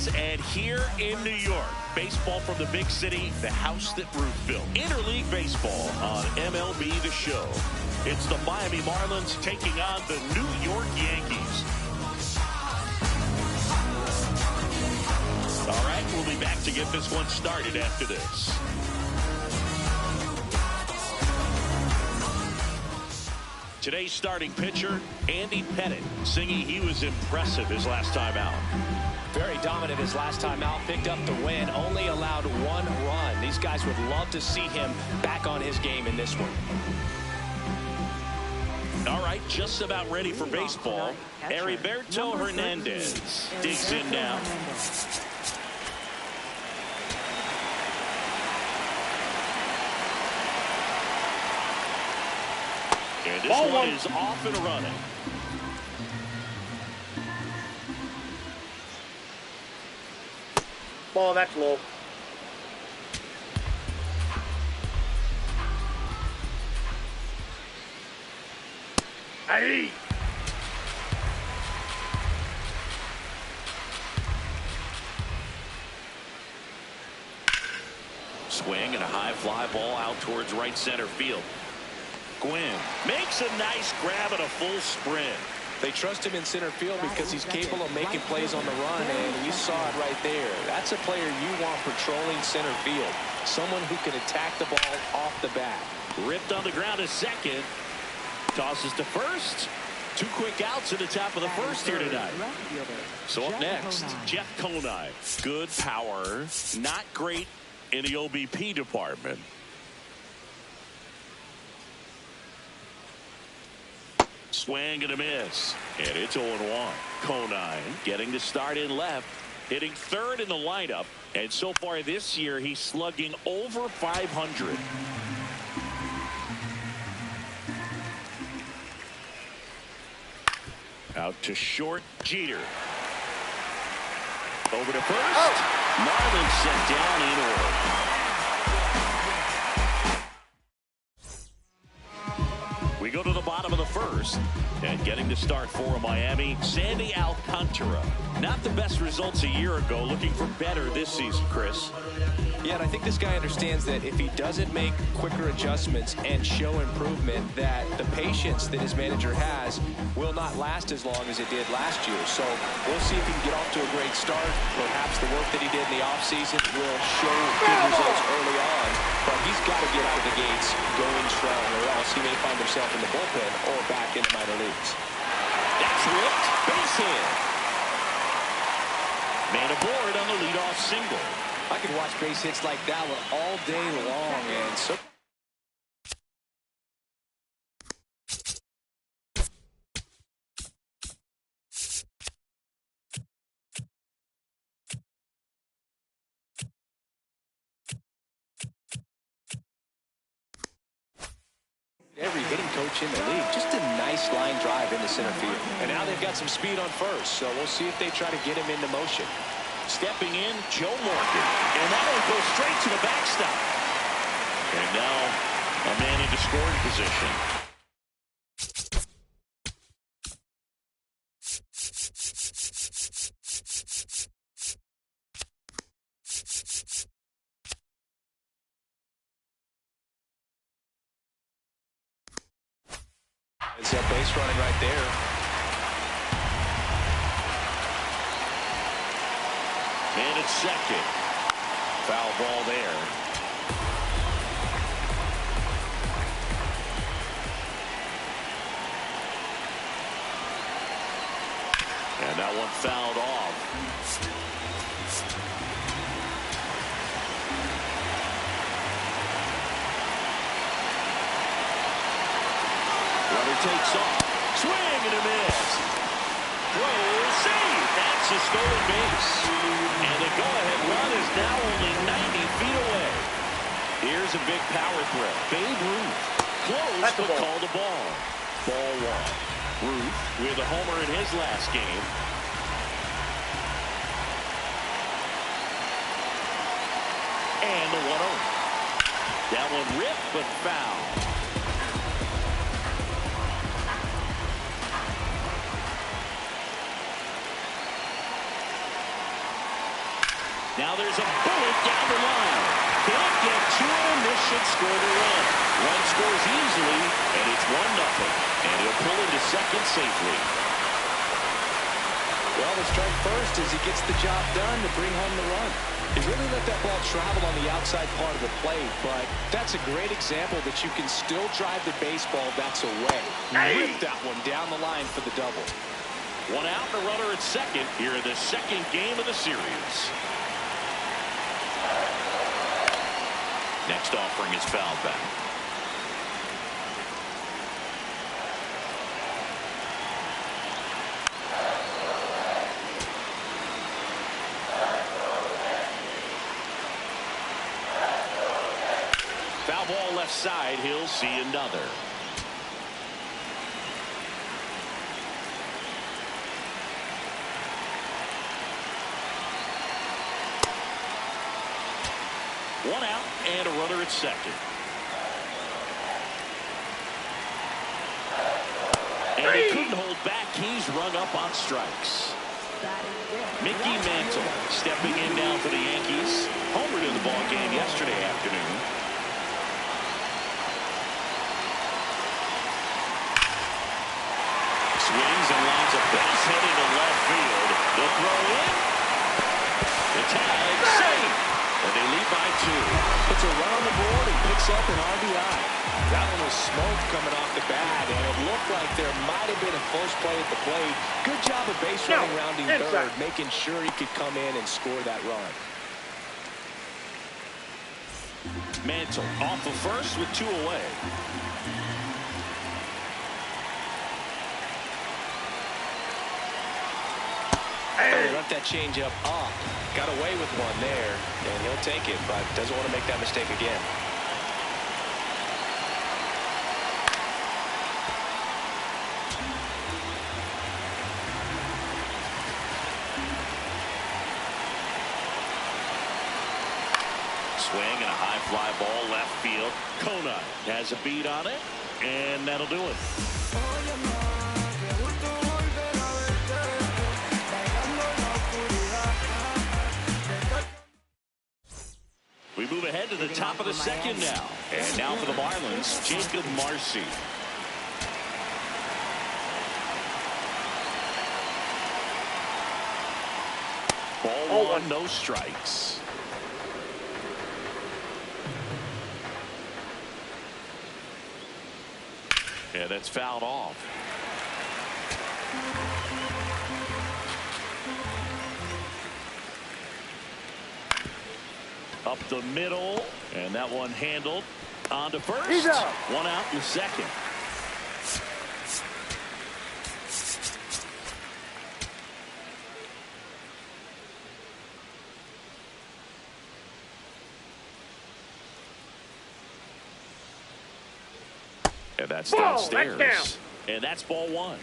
fans, and here in New York, baseball from the big city, the house that Ruth built. Interleague baseball on MLB The Show. It's the Miami Marlins taking on the New York Yankees. All right, we'll be back to get this one started after this. Today's starting pitcher, Andy Pettitte, singing he was impressive his last time out. Very dominant his last time out, picked up the win, only allowed 1 run. These guys would love to see him back on his game in this one. All right, just about ready for baseball. Heriberto Hernandez digs in now. And this one is off and running. Ball, that's low. Hey! Swing and a high fly ball out towards right center field. Gwynn makes a nice grab and a full sprint. They trust him in center field because he's capable of making plays on the run, and you saw it right there. That's a player you want patrolling center field. Someone who can attack the ball off the bat. Ripped on the ground to second. Tosses to first. 2 quick outs at the top of the first here tonight. So up next, Jeff Conine. Good power, not great in the OBP department. Swing and a miss, and it's 0-1. Conine getting the start in left, hitting third in the lineup, and so far this year he's slugging over 500. Out to short, Jeter. Over to first. Marlins set down in order. We go to the bottom of the first, and getting the start for Miami, Sandy Alcantara. Not the best results a year ago, looking for better this season, Chris. Yeah, and I think this guy understands that if he doesn't make quicker adjustments and show improvement, that the patience that his manager has will not last as long as it did last year. So we'll see if he can get off to a great start. Perhaps the work that he did in the offseason will show good results early on, but he's got to get out of the gates going strong, or else he may find himself in the bullpen or back in the minor leagues. That's ripped. Base hit. Man aboard on the leadoff single. I could watch base hits like that one all day long, and so every hitting coach in the league. Just a nice line drive into center field. And now they've got some speed on first, so we'll see if they try to get him into motion. Stepping in, Joe Morgan. And that one goes straight to the backstop. And now a man into scoring position. It's a base running right there. And it's second. Foul ball there. And that one fouled off. Runner takes off. Swing and a miss. Throw, save. That's a stolen base. And the go-ahead run is now only 90 feet away. Here's a big power threat. Babe Ruth. Close, but called a ball. Ball 1. Ruth with a homer in his last game. And the 1-0. That one ripped, but foul. Now there's a bullet down the line. Can't get to him. This should score the run. Run scores easily, and it's 1-0. And he'll pull into second safely. Well, the strike first as he gets the job done to bring home the run. He really let that ball travel on the outside part of the plate, but that's a great example that you can still drive the baseball that's away. Rip that one down the line for the double. 1 out and a runner at second here in the second game of the series. Next offering is fouled back. Foul ball left side. He'll see another. One out and a runner at second. And he couldn't hold back. He's rung up on strikes. Mickey Mantle stepping in now for the Yankees. Homered in the ball game yesterday afternoon. Swings and lines a base hit into left field. The throw in. The tag safe. And they lead by 2. Puts a run on the board and picks up an RBI. That one was smoke coming off the bat, and it looked like there might have been a close play at the plate. Good job of base running, rounding third, making sure he could come in and score that run. Mantle off of first with 2 away. Hey, left that changeup up. Got away with one there, and he'll take it, but doesn't want to make that mistake again. Swing and a high fly ball left field. Kona has a beat on it, and that'll do it. We move ahead to the top of the second now. And now for the Marlins, Jacob Marcy. Ball 1, no strikes. Yeah, that's fouled off. Up the middle, and that one handled on to first. He's out. 1 out in second. And that's downstairs. That's down. And that's ball 1.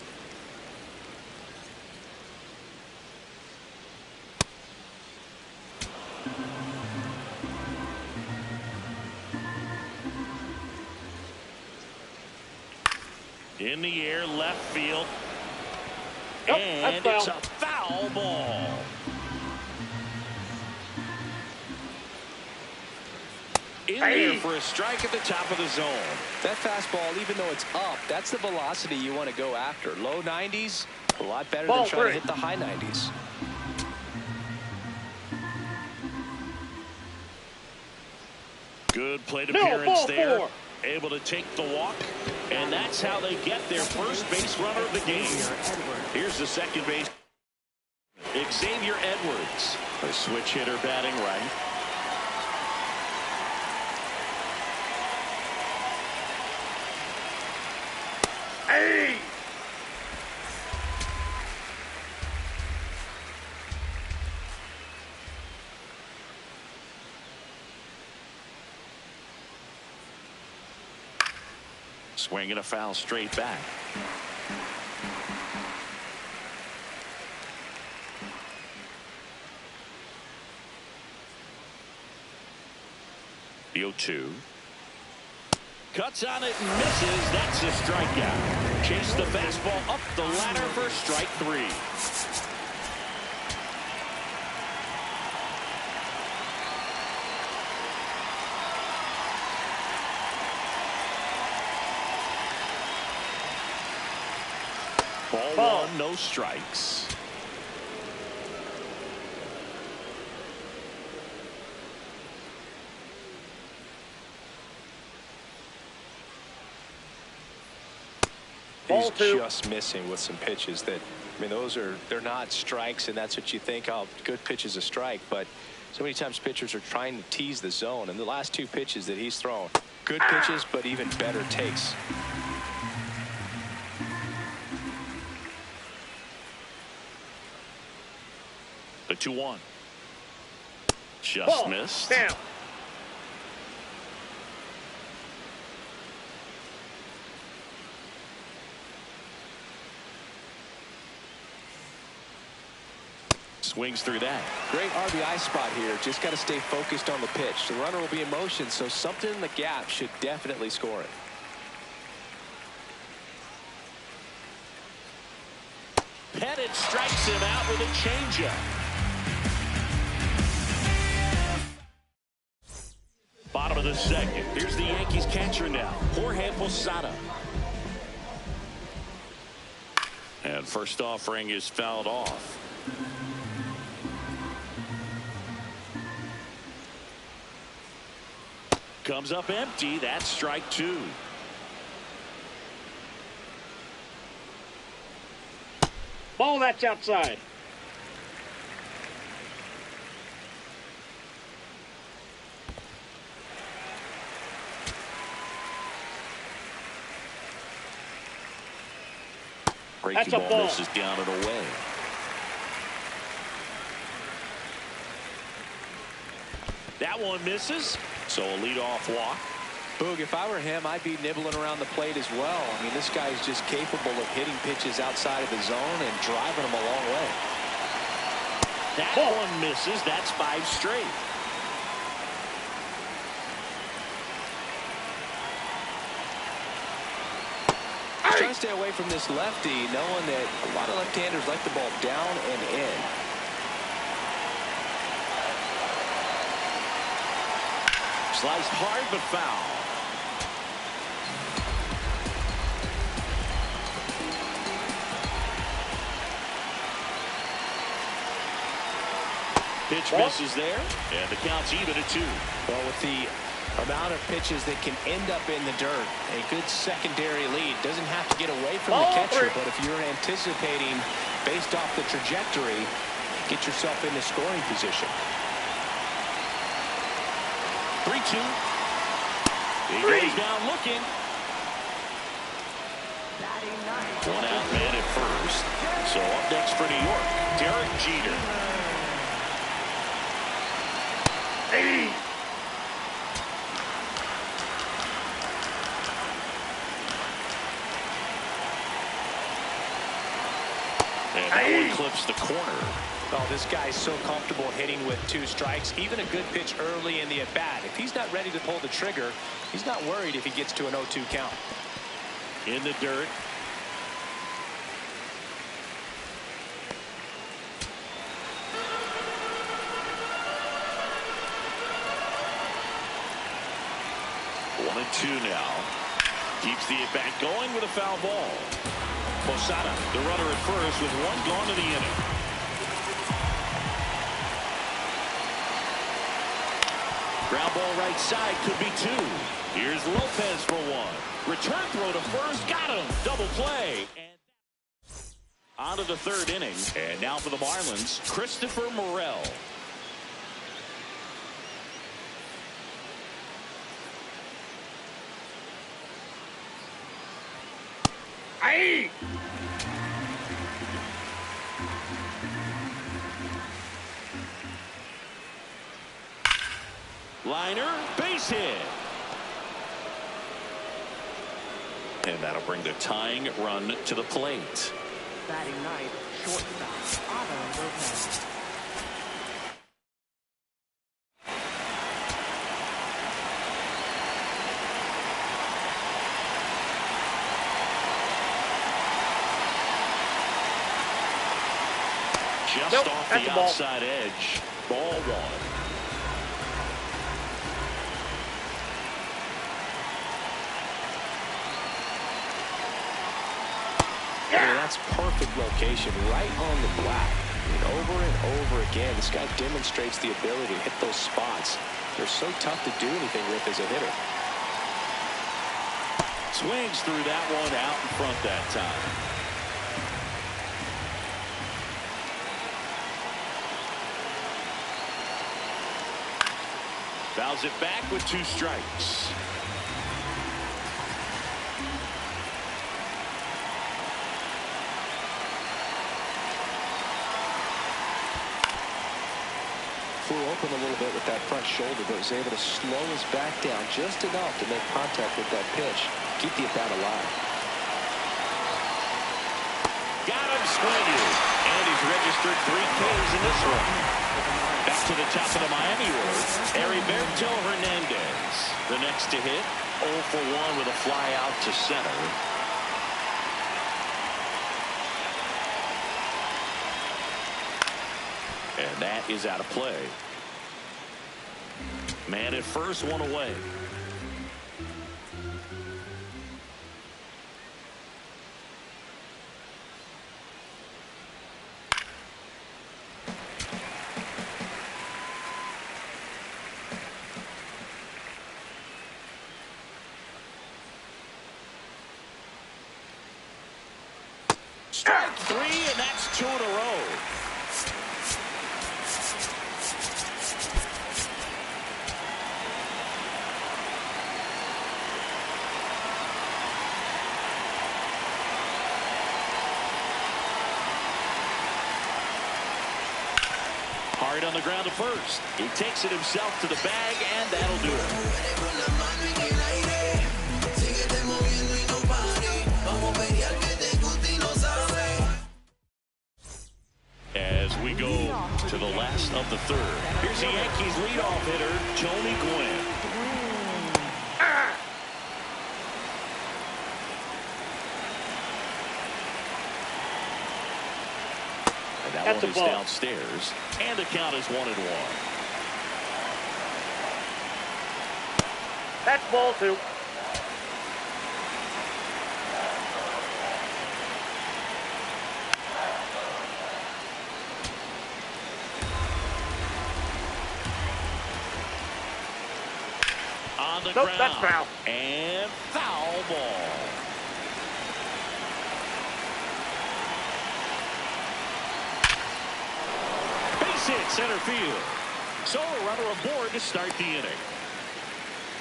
In the air, left field. Nope, and it's a foul ball. In there for a strike at the top of the zone. That fastball, even though it's up, that's the velocity you want to go after. Low 90s, a lot better than trying to hit the high 90s. Good plate appearance there. Able to take the walk. And that's how they get their first base runner of the game. Here's the second base. Xavier Edwards. A switch hitter batting right. Hey! Swinging a foul straight back. The 0-2. Cuts on it and misses. That's a strikeout. Chase the fastball up the ladder for strike 3. Ball 1, no strikes. He's just missing with some pitches that, I mean, they're not strikes, and that's what you think, oh, good pitch is a strike. But so many times pitchers are trying to tease the zone, and the last 2 pitches that he's thrown, good pitches, but even better takes. The 2-1. Just missed. Down. Swings through that. Great RBI spot here. Just got to stay focused on the pitch. The runner will be in motion, so something in the gap should definitely score it. Pettit strikes him out with a changeup. Bottom of the second. Here's the Yankees catcher now, Jorge Posada. And first offering is fouled off. Comes up empty. That's strike 2. Ball, that's outside. Breaking That's a ball ball. misses down and away. That one misses. So a leadoff walk. Boog, if I were him, I'd be nibbling around the plate as well. I mean, this guy is just capable of hitting pitches outside of the zone and driving them a long way. That one misses. That's 5 straight. He's trying to stay away from this lefty, knowing that a lot of left-handers like the ball down and in. Sliced hard but foul. Pitch misses there, and the count's even at 2. Well, with the amount of pitches that can end up in the dirt, a good secondary lead doesn't have to get away from the catcher, but if you're anticipating based off the trajectory, get yourself into scoring position. 3-2. He goes down looking. One out man at first. So up next for New York, Derek Jeter. And that one clips the corner. Oh, this guy's so comfortable hitting with 2 strikes. Even a good pitch early in the at-bat. If he's not ready to pull the trigger, he's not worried if he gets to an 0-2 count. In the dirt. One and 2 now. Keeps the at-bat going with a foul ball. Posada, the runner at first, with 1 gone to the inning. Ground ball right side, could be 2. Here's Lopez for 1. Return throw to first, got him. Double play. And on to the 3rd inning. And now for the Marlins, Christopher Morel. Liner, base hit. And that'll bring the tying run to the plate. Batting ninth, shortstop, Otto Lopez. Just off the outside edge. Ball 1. Yeah, that's perfect location, right on the black. And over again, this guy demonstrates the ability to hit those spots. They're so tough to do anything with as a hitter. Swings through that one out in front that time. Fouls it back with 2 strikes. Flew open a little bit with that front shoulder, but was able to slow his back down just enough to make contact with that pitch. Keep the at-bat alive. Got him swinging. And he's registered 3 Ks in this one. Back to the top of the Miami order, Heriberto Hernandez. The next to hit, 0 for 1 with a fly out to center. And that is out of play. Man at first, 1 away. Strike 3, and that's 2 in a row. Hard on the ground to first. He takes it himself to the bag, and that'll do it. As we go to the last of the 3rd. Here's the Yankees leadoff hitter, Tony Gwynn. And that one is downstairs. And the count is 1-1. That's ball 2. On the Nope, ground. that's foul. And foul ball. Base hit center field. So a runner aboard to start the inning.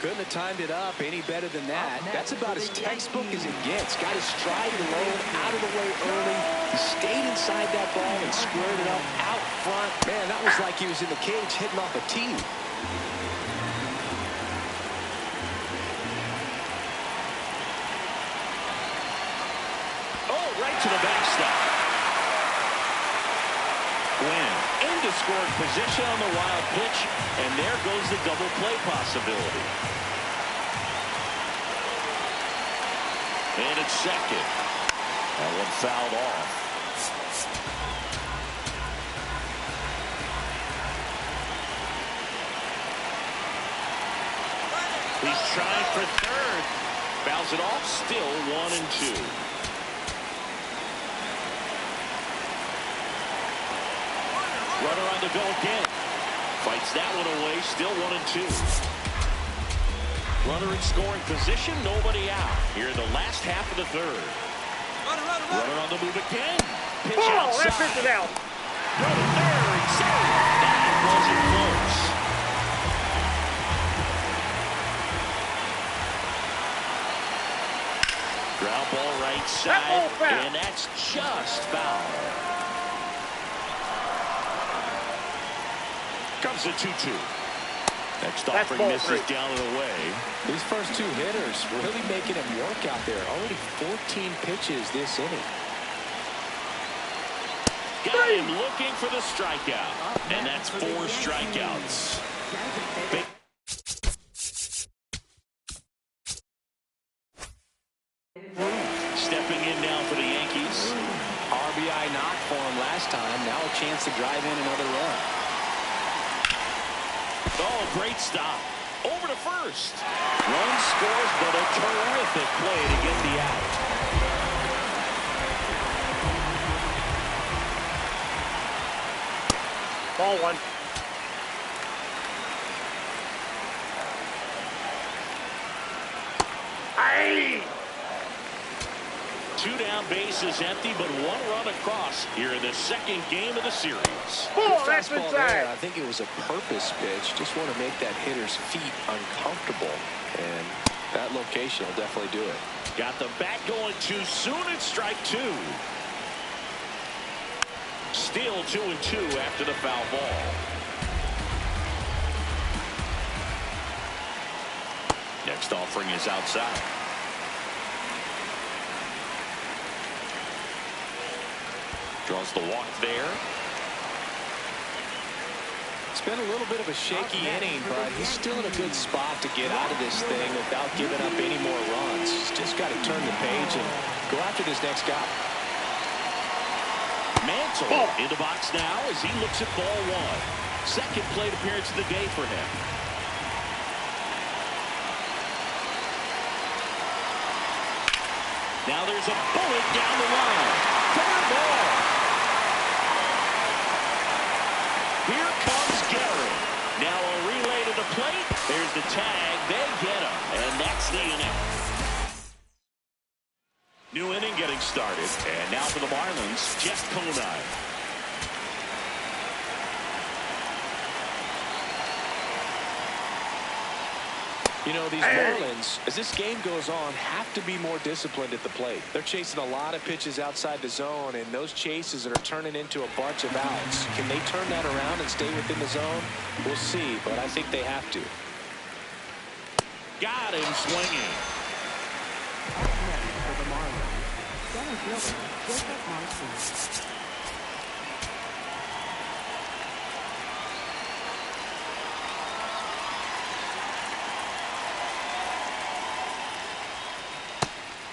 Couldn't have timed it up any better than that. That's about as textbook as it gets. Got his stride alone, out of the way early. He stayed inside that ball and squared it up out front. Man, that was like he was in the cage hitting off a tee. Oh, right to the backstop. Gwynn into scoring position on the wild pitch, and there goes the double play possibility. And it's second. That one fouled off. He's trying for third. Fouls it off, still 1-2. Runner on the go again. Fights that one away, still 1-2. Runner in scoring position, nobody out. Here in the last half of the 3rd. Runner on the move again. Pitch outside. That pitch is out. Go to third, save. That wasn't close. Ground ball right side, and that's just foul. Comes a 2-2. Next offering misses down and away. These first 2 hitters really making him work out there. Already 14 pitches this inning. Got him looking for the strikeout. And that's 4 strikeouts. Stepping in now for the Yankees. RBI knock for him last time. Now a chance to drive in another run. Oh, great stop. Over to first. Run scores, but a terrific play to get the out. Ball one. Aye. 2 down, bases empty, but 1 run across here in the second game of the series. Ball, that's Fastball inside. there. I think it was a purpose pitch. Just want to make that hitter's feet uncomfortable. And that location will definitely do it. Got the bat going too soon. It's strike 2. Still 2-2 after the foul ball. Next offering is outside. Draws the walk there. It's been a little bit of a shaky inning, but he's still in a good spot to get out of this thing without giving up any more runs. He's just got to turn the page and go after this next guy. Mantle in the box now as he looks at ball 1. Second plate appearance of the day for him. Now there's a bullet down the line. Third ball. Here comes Garrett. Now a relay to the plate. There's the tag. They get him. And that's the inning. New inning getting started. And now for the Marlins, Jeff Conine. You know, these Marlins, as this game goes on, have to be more disciplined at the plate. They're chasing a lot of pitches outside the zone, and those chases are turning into a bunch of outs. Can they turn that around and stay within the zone? We'll see, but I think they have to. Got him swinging. For the Marlins, center fielder Jacob Marcy.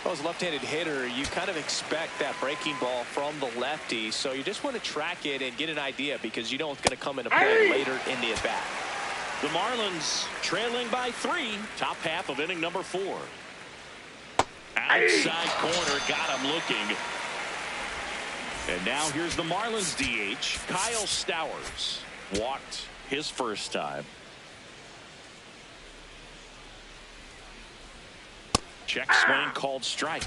As a left-handed hitter, you kind of expect that breaking ball from the lefty, so you just want to track it and get an idea because you know it's going to come into play later in the at-bat. The Marlins trailing by 3. Top half of inning number 4. Outside corner, got him looking. And now here's the Marlins DH, Kyle Stowers. Walked his first time. Check swing called strike.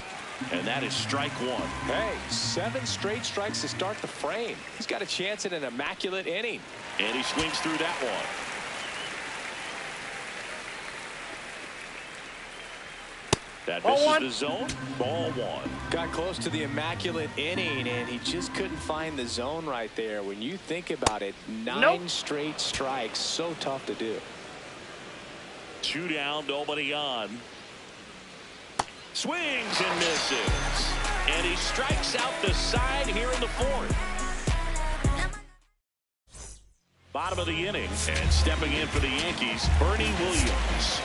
And that is strike 1. Hey, 7 straight strikes to start the frame. He's got a chance at an immaculate inning. And he swings through that one. That misses the zone. Ball 1. Got close to the immaculate inning, and he just couldn't find the zone right there. When you think about it, 9 straight strikes, so tough to do. 2 down, nobody on. Swings and misses. And he strikes out the side here in the 4th. Bottom of the inning. And stepping in for the Yankees, Bernie Williams.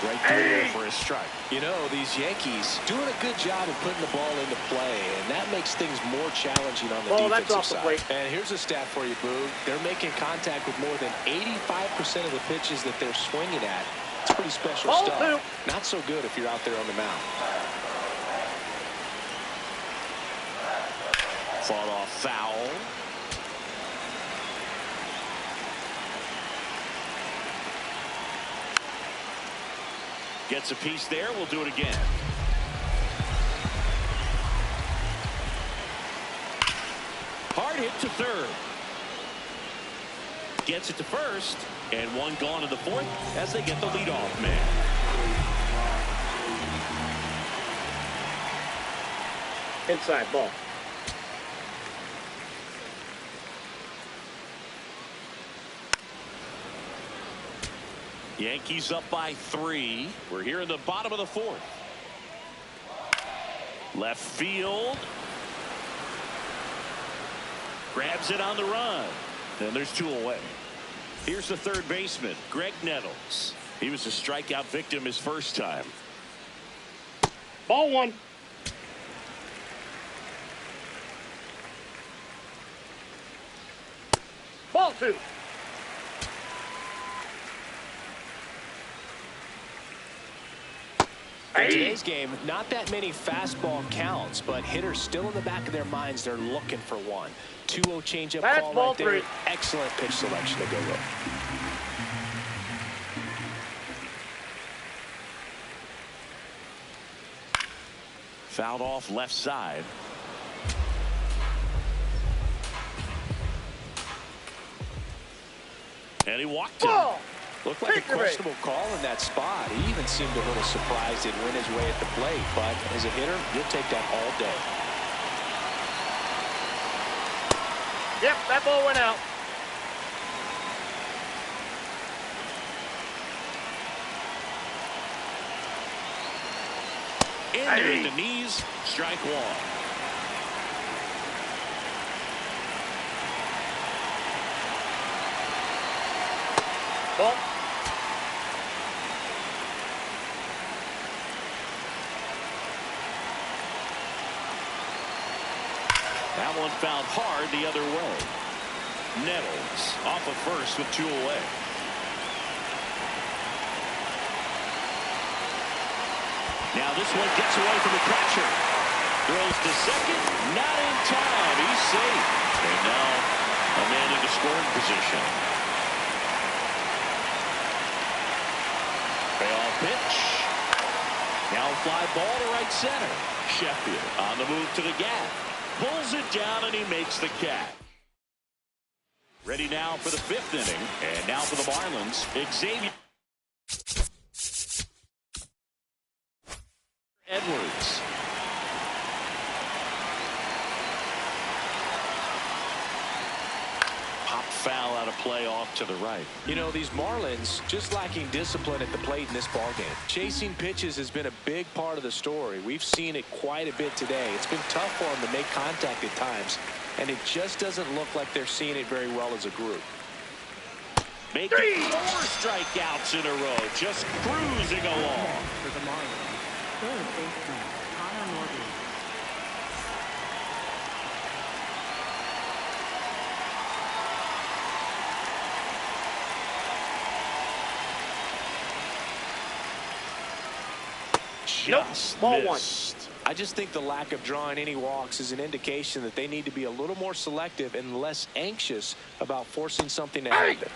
Right through there for a strike. You know, these Yankees doing a good job of putting the ball into play, and that makes things more challenging on the defensive side. And here's a stat for you, Boo. They're making contact with more than 85% of the pitches that they're swinging at. It's pretty special stuff. Not so good if you're out there on the mound. Fought off foul. Gets a piece there. We'll do it again. Hard hit to third. Gets it to first. And 1 gone in the 4th as they get the leadoff man. Inside ball. Yankees up by 3. We're here in the bottom of the 4th. Left field. Grabs it on the run. And there's 2 away. Here's the third baseman, Greg Nettles. He was a strikeout victim his first time. Ball 1. Ball 2. In today's game, not that many fastball counts, but hitters still in the back of their minds, they're looking for one. 2-0 changeup call right there. Excellent pitch selection to go with. Fouled off left side. And he walked him. Looked like a questionable call in that spot. He even seemed a little surprised it went his way at the plate. But as a hitter, you'll take that all day. Yep, that ball went out. In the knees, strike one. Ball. That one fouled hard the other way. Nettles off of first with 2 away. Now this one gets away from the catcher. Throws to second. Not in time. He's safe. And now a man into scoring position. Payoff pitch. Now fly ball to right center. Sheffield on the move to the gap. Pulls it down and he makes the catch. Ready now for the 5th inning. And now for the Marlins, Xavier Edwards. Pop foul out of play off to the right. You know, these Marlins just lacking discipline at the plate in this ballgame. Chasing pitches has been a big part of the story. We've seen it quite a bit today. It's been tough for them to make contact at times, and it just doesn't look like they're seeing it very well as a group. Making 4 strikeouts in a row, just cruising along. For the Marlins, third baseman Connor Morgan. Just ball missed. I just think the lack of drawing any walks is an indication that they need to be a little more selective and less anxious about forcing something to happen.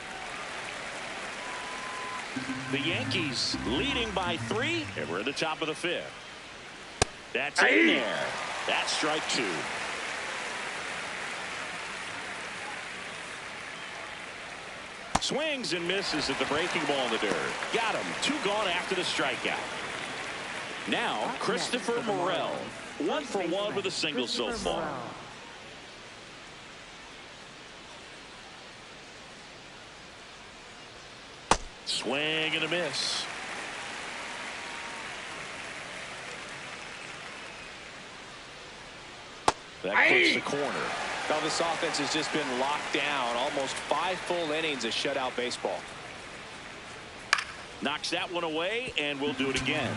The Yankees leading by 3, and we're at the top of the 5th. That's in there. That's strike 2. Swings and misses at the breaking ball in the dirt. Got him. 2 gone after the strikeout. Now Christopher Morel, 1 for 1 with a single so far. Swing and a miss. That puts the corner. Now this offense has just been locked down. Almost 5 full innings of shutout baseball. Knocks that one away, and we'll do it again.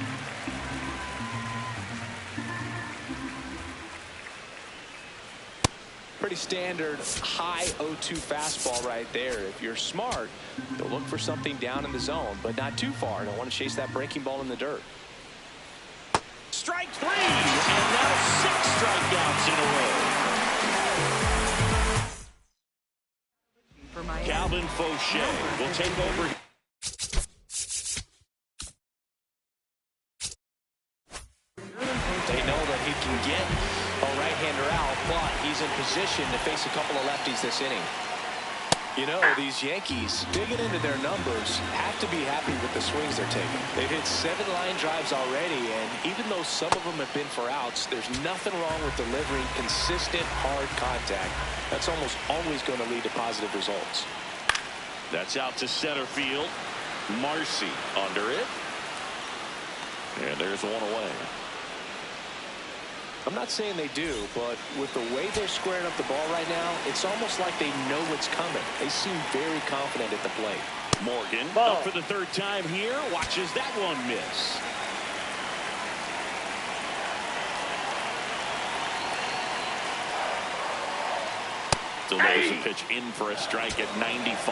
Pretty standard high 0-2 fastball right there. If you're smart, you'll look for something down in the zone, but not too far. Don't want to chase that breaking ball in the dirt. Strike 3, and now 6 strikeouts in a row. Calvin Fauché will take over. They know that he can get a right-hander out, but he's in position to face a couple of lefties this inning. You know, these Yankees, digging into their numbers, have to be happy with the swings they're taking. They've hit 7 line drives already, and even though some of them have been for outs, there's nothing wrong with delivering consistent, hard contact. That's almost always going to lead to positive results. That's out to center field. Marcy under it. And there's one away. I'm not saying they do, but with the way they're squaring up the ball right now, it's almost like they know what's coming. They seem very confident at the plate. Morgan up for the 3rd time here. Watches that one miss. Delivers a pitch in for a strike at 95.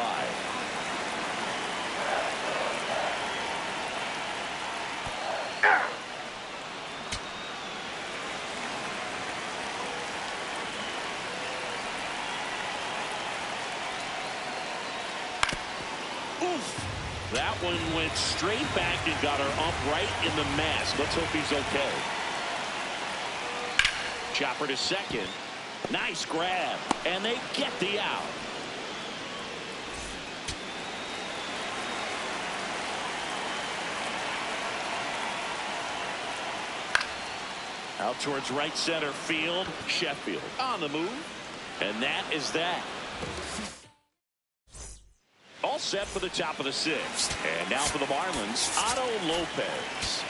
Oof. That one went straight back and got her up right in the mask. Let's hope he's okay. Chopper to second. Nice grab. And they get the out. Out towards right center field. Sheffield on the move. And that is that. All set for the top of the sixth. And now for the Marlins, Otto Lopez.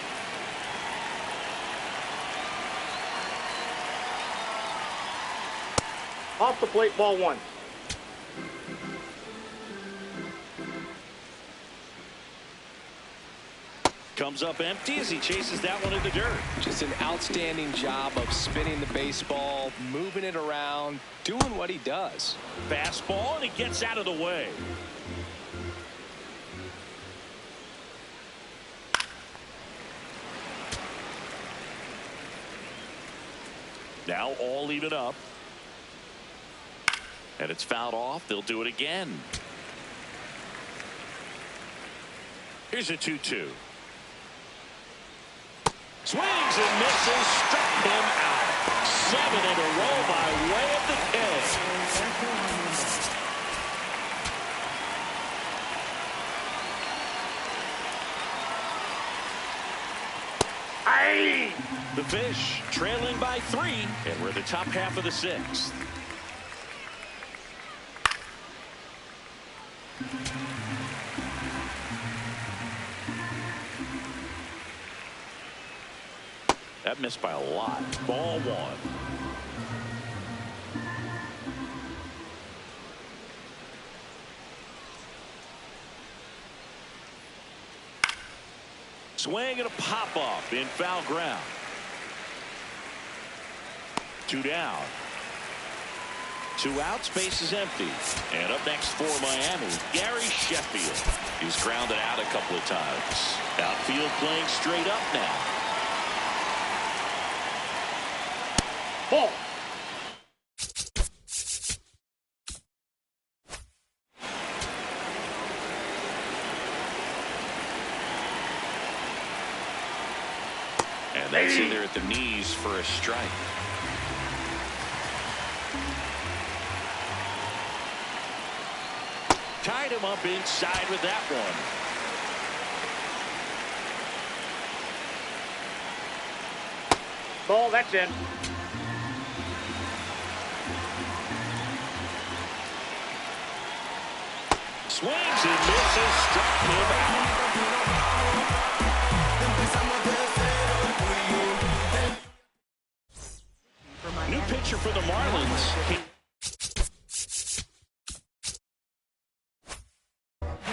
Off the plate, ball one. Comes up empty as he chases that one in the dirt. Just an outstanding job of spinning the baseball, moving it around, doing what he does. Fastball, and he gets out of the way. Now all even up. And it's fouled off. They'll do it again. Here's a 2-2. Swings and misses. Struck him out. 7 in a row by way of the K. Aye! The Fish trailing by 3, and we're in the top half of the sixth. That missed by a lot. Ball one. Swing and a pop-up in foul ground. 2 down. 2 outs, base is empty. And up next for Miami, Gary Sheffield. He's grounded out a couple of times. Outfield playing straight up now. Ball. And that's in there at the knees for a strike. Tied him up inside with that one. Ball, that's in. Swings and misses. Struck him out. New pitcher for the Marlins.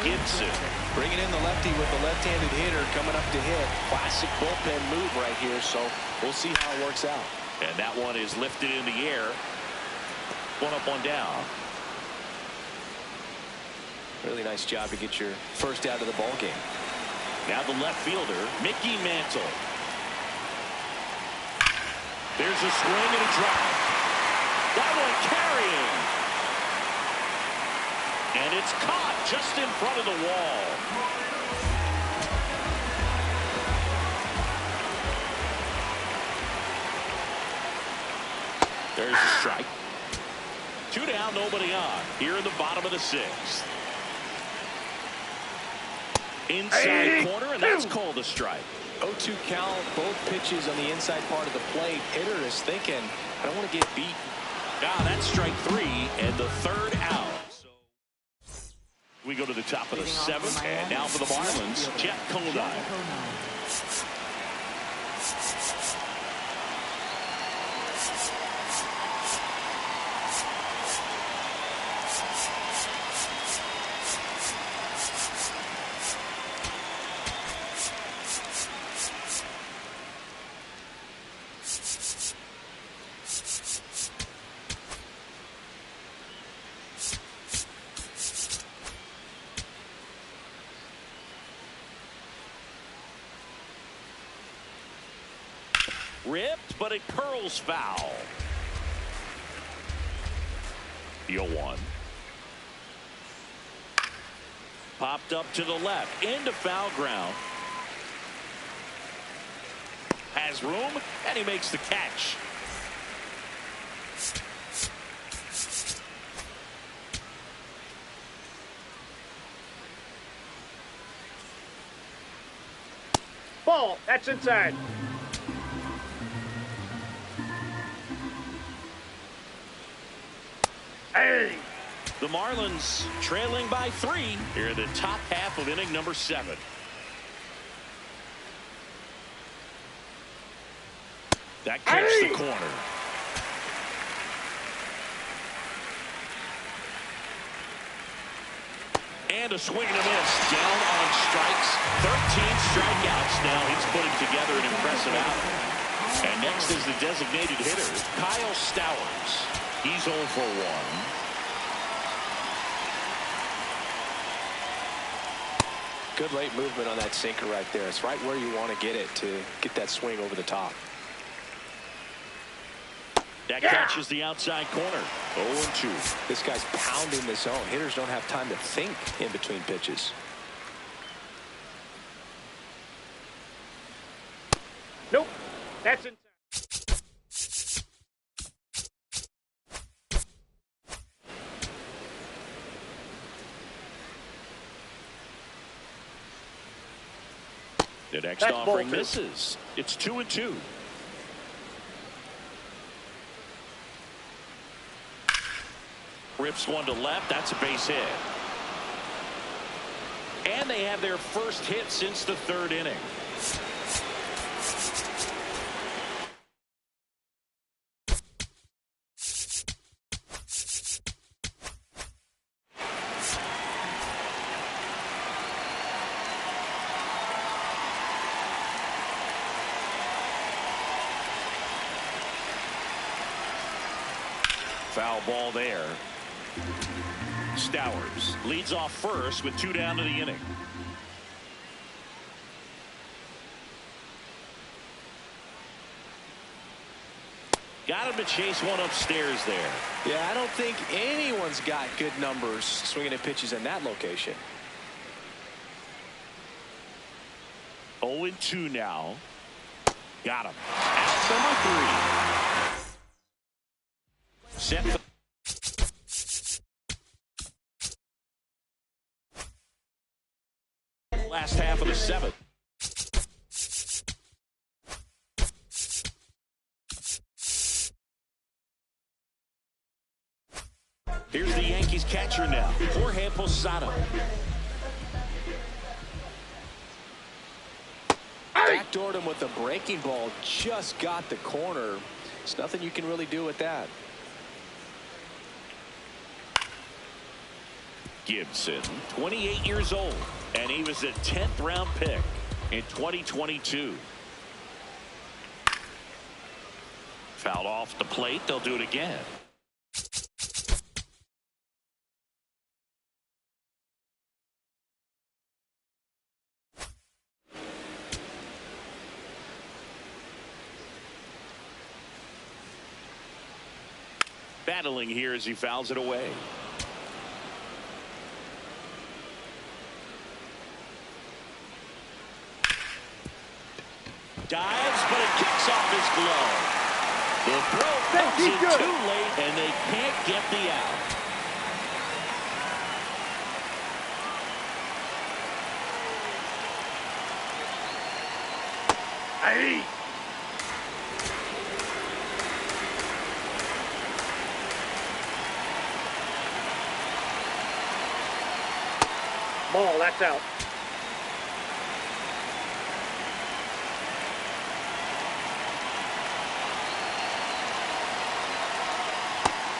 Gibson. Bringing in the lefty with the left-handed hitter coming up to hit. Classic bullpen move right here, so we'll see how it works out. And that one is lifted in the air. 1 up, 1 down. Really nice job to get your first out of the ball game. Now the left fielder, Mickey Mantle. There's a swing and a drive. That one carrying. And it's caught just in front of the wall. There's a strike. 2 down, nobody on. Here in the bottom of the sixth. Inside corner, and that's called a strike. 0-2 count, both pitches on the inside part of the plate. Hitter is thinking, I don't want to get beat. Ah, that's strike 3 and the 3rd out. So we go to the top of the 7th, and now for the Marlins, Jeff Conine. Ripped, but it curls foul. The 0-1. Popped up to the left, into foul ground. Has room, and he makes the catch. Ball. That's inside. Hey! The Marlins trailing by 3 here in the top half of inning number 7. That kicks the corner. And a swing and a miss. Down on strikes. 13 strikeouts now. He's putting together an impressive outing. And next is the designated hitter, Kyle Stowers. He's 0 for 1. Good late movement on that sinker right there. It's right where you want to get it to get that swing over the top. That catches the outside corner. 0-2. This guy's pounding the zone. Hitters don't have time to think in between pitches. Nope. That's inside. The next That's offering ball 2. misses. It's 2-2. Rips one to left. That's a base hit. And they have their first hit since the 3rd inning. Foul ball there. Stowers leads off first with 2 down to the inning. Got him to chase one upstairs there. Yeah, I don't think anyone's got good numbers swinging at pitches in that location. 0-2 now. Got him. Out number 3. Set for last half of the 7th. Here's the Yankees catcher now, Jorge Posada. Backdoored him with a breaking ball. Just got the corner. There's nothing you can really do with that. Gibson, 28 years old, and he was a 10th round pick in 2022. Fouled off the plate. They'll do it again. Battling here as he fouls it away. Dives, but it kicks off his glove. The throw comes in too late, and they can't get the out. Hey! Ball, that's out.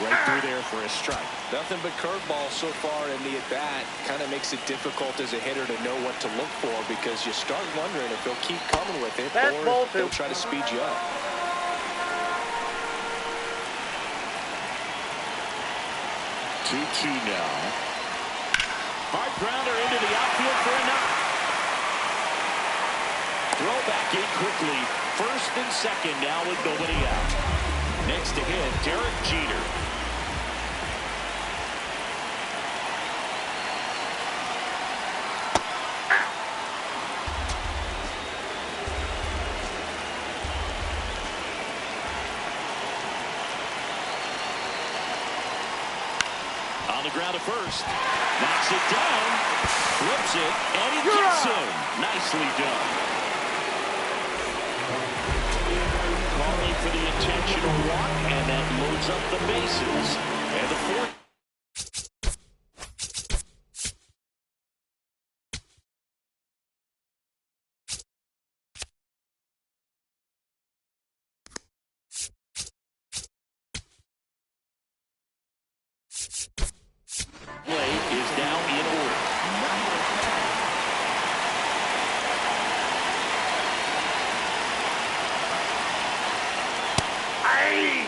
Right through there for a strike. Nothing but curveball so far in the at-bat. Kind of makes it difficult as a hitter to know what to look for because you start wondering if they'll keep coming with it or if they'll try to speed you up. Two now. Hard grounder into the outfield for a knock. Throw back in quickly. First and second now with nobody out. Next to hit, Derek Jeter. On the ground at first. Knocks it down. Flips it. And he gets him. Nicely done. Calling for the intentional walk. And that loads up the bases. And the fourth. Play is now in order. Aye.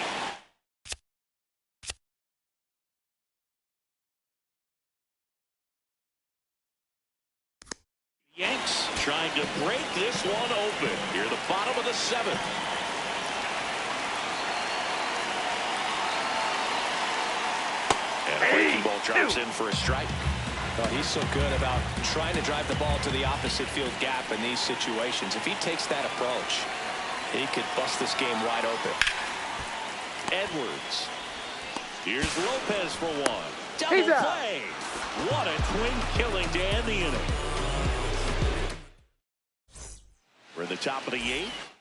Yanks trying to break this one open. Here, the bottom of the seventh. And a breaking ball drops in for a strike. Well, he's so good about trying to drive the ball to the opposite field gap in these situations. If he takes that approach, he could bust this game wide open. Edwards. Here's Lopez for one. Double play. What a twin killing to end the inning. We're at the top of the eighth.